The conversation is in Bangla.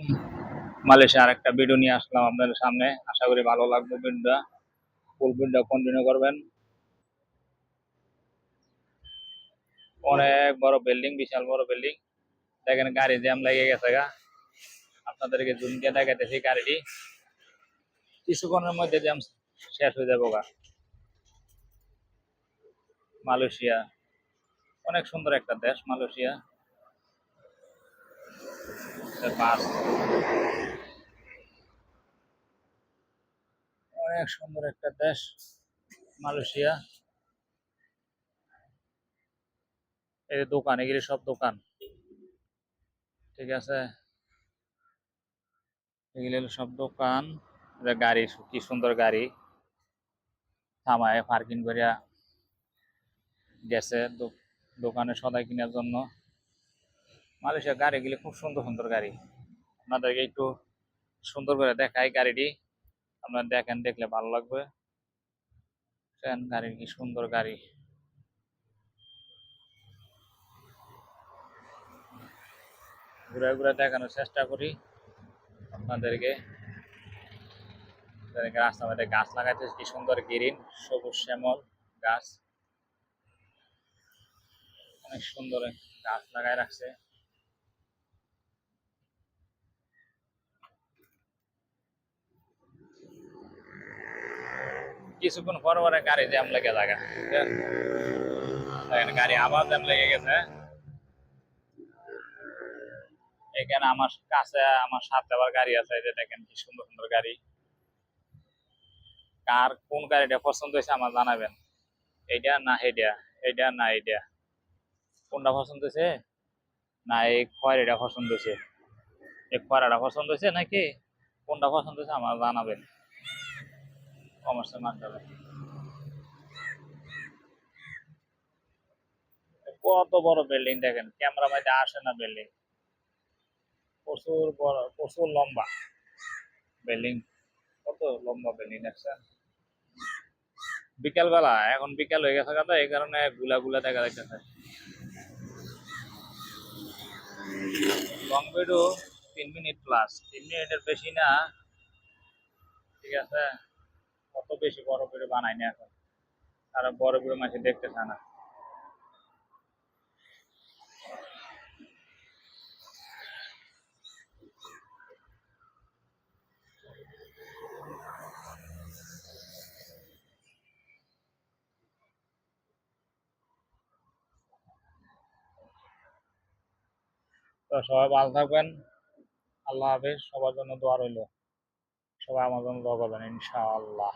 আলাইকুম। মালয়েশিয়া আরেকটা ভিডিও নিয়ে আসলাম আপনাদের সামনে। আশা করি ভালো লাগবে ভিডিওটা। ফুল ভিডিওটা কন্টিনিউ করবেন। অনেক বড় বিল্ডিং, বিশাল বড় বিল্ডিং। দেখেন গাড়ি জ্যাম লেগে গেছে গা। আপনাদেরকে জুম দিয়ে দেখাইতেছি গাড়িটি। কিছুক্ষণের মধ্যে জ্যাম শেষ হয়ে যাবো গা। মালয়েশিয়া অনেক সুন্দর একটা দেশ মালয়েশিয়া। বাস অনেক সুন্দর একটা দেশ মালয়েশিয়া। এই দোকান, এগুলি সব দোকান, ঠিক আছে। এগুলি সব দোকান। গাড়ি, কি সুন্দর গাড়ি থামায় পার্কিং করিয়া গেছে দোকানে সদাই কেনার জন্য। মালয়েশিয়া গাড়িগুলি খুব সুন্দর সুন্দর গাড়ি। আপনাদেরকে একটু সুন্দর করে দেখাই গাড়িটি, আপনারা দেখেন, দেখলে ভালো লাগবে। গাড়ি কি সুন্দর গাড়ি। ঘুরে ঘুরে দেখানোর চেষ্টা করি আপনাদেরকে। রাস্তার মধ্যে গাছ লাগাইতে কি সুন্দর গ্রিন, সবুজ শ্যামল গাছ, অনেক সুন্দর গাছ লাগাই রাখছে। কিছুক্ষণ পর পরে গাড়ি জ্যাম লেগে লাগা, গাড়ি আবার জ্যাম লেগে গেছে। এখানে আমার কাছে, আমার সাথে আবার গাড়ি আছে, এই যে দেখেন কি সুন্দর সুন্দর গাড়ি। কার কোন গাড়িটা পছন্দ হয়েছে আমার জানাবেন। এইটা না এইটা, এইটা না এইটা, কোনটা পছন্দ হয়েছে? না এই খয়েরিটা পছন্দ হয়েছে, এই খয়রাটা পছন্দ হয়েছে নাকি কোনটা পছন্দ হয়েছে আমার জানাবেন কমার্সের মাধ্যমে। কত বড় বিল্ডিং দেখেন, ক্যামেরা মধ্যে আসে না বিল্ডিং। প্রচুর বড়, প্রচুর লম্বা বিল্ডিং। কত লম্বা বিল্ডিং দেখছেন। বিকাল বেলা, এখন বিকাল হয়ে গেছে কথা, এই কারণে গুলা গুলা দেখা যাইতেছে। লং ভিডিও 3 মিনিট প্লাস, 3 মিনিটের বেশি না, ঠিক আছে। কত বেশি বড় ভিডিও বানাই না এখন, তারা বড় ভিডিও মাঝে দেখতেছে না। তো সবাই ভালো থাকবেন। আল্লাহ হাফেজ। সবার জন্য দোয়া রইল। সবাই আমার জন্য দোয়া করবেন ইনশাআল্লাহ।